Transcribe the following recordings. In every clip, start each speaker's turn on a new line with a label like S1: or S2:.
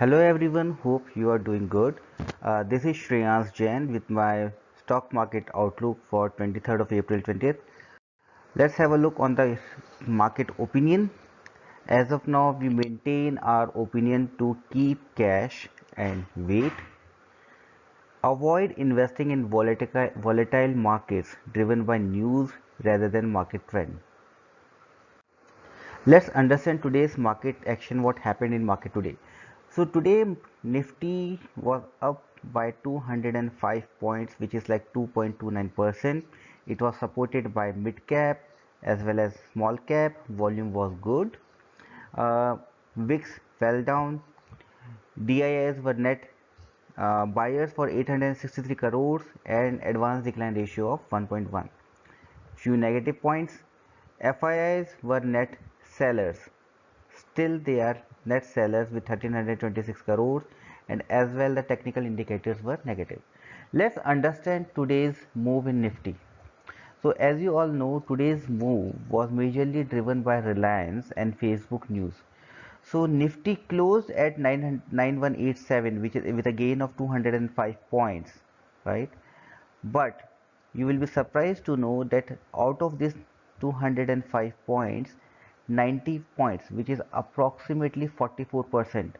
S1: Hello everyone, hope you are doing good. This is Shreyans Jain with my stock market outlook for 23rd of April 20th. Let's have a look on the market opinion. As of now, we maintain our opinion to keep cash and wait. Avoid investing in volatile markets driven by news rather than market trend. Let's understand today's market action, what happened in market today. So today Nifty was up by 205 points, which is like 2.29%. It was supported by mid cap as well as small cap. Volume was good. VIX fell down. DIIs were net buyers for 863 crores and advanced decline ratio of 1.1. Few negative points. FIIs were net sellers. Still they are net sellers with 1326 crores, and as well the technical indicators were negative. Let's understand today's move in Nifty. So as you all know, today's move was majorly driven by Reliance and Facebook news. So Nifty closed at 9187, which is with a gain of 205 points, right? But you will be surprised to know that out of this 205 points, 90 points, which is approximately 44%,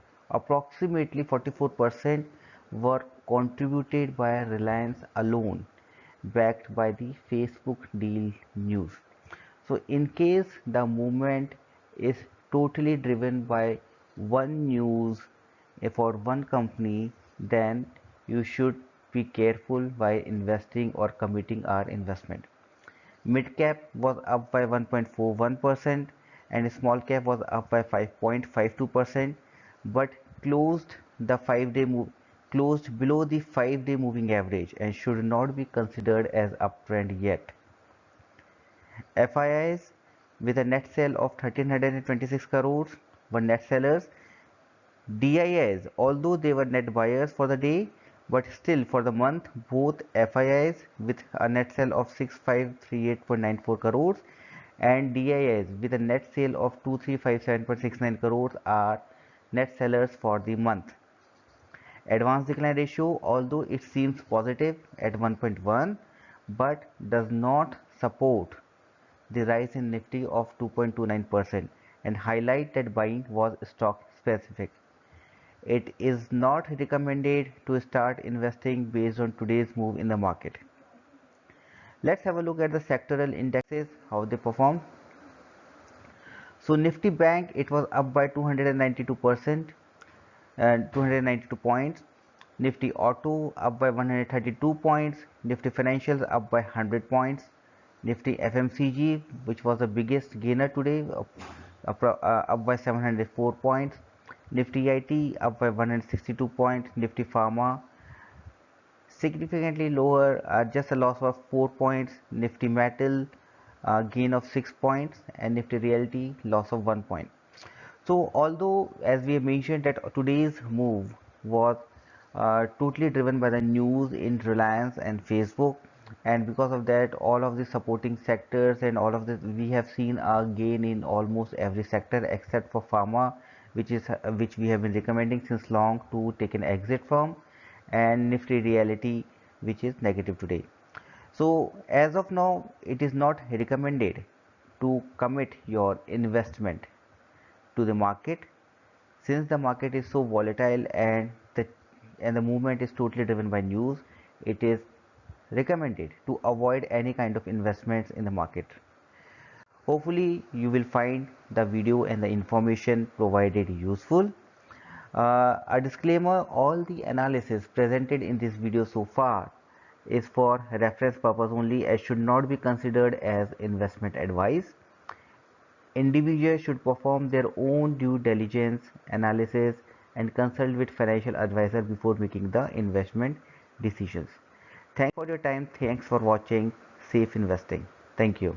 S1: were contributed by Reliance alone, backed by the Facebook deal news. So in case the movement is totally driven by one news for one company, then you should be careful while investing or committing our investment. Mid cap was up by 1.41% and small cap was up by 5.52%, but closed the 5-day move closed below the 5-day moving average and should not be considered as uptrend yet. FIIs with a net sale of 1326 crores were net sellers. DIIs, although they were net buyers for the day, but still for the month, both FIIs with a net sale of 6538.94 crores and DIIs with a net sale of 2357.69 crores are net sellers for the month. Advanced decline ratio, although it seems positive at 1.1, but does not support the rise in Nifty of 2.29% and highlight that buying was stock specific. It is not recommended to start investing based on today's move in the market. Let's have a look at the sectoral indexes, how they perform. So Nifty Bank, it was up by 292% and 292 points. Nifty Auto up by 132 points. Nifty Financials up by 100 points. Nifty FMCG, which was the biggest gainer today, up by 704 points. Nifty IT up by 162 points. Nifty Pharma significantly lower, just a loss of 4 points. Nifty Metal gain of 6 points, and Nifty Realty loss of 1 point. So although as we have mentioned that today's move was totally driven by the news in Reliance and Facebook, and because of that all of the supporting sectors and all of this, we have seen a gain in almost every sector except for pharma, which we have been recommending since long to take an exit from, and Nifty Realty, which is negative today. So as of now it is not recommended to commit your investment to the market, since the market is so volatile and the movement is totally driven by news. It is recommended to avoid any kind of investments in the market. Hopefully you will find the video and the information provided useful. A disclaimer: all the analysis presented in this video so far is for reference purpose only and should not be considered as investment advice. Individuals should perform their own due diligence analysis and consult with financial advisor before making the investment decisions. Thanks for your time. Thanks for watching. Safe investing. Thank you.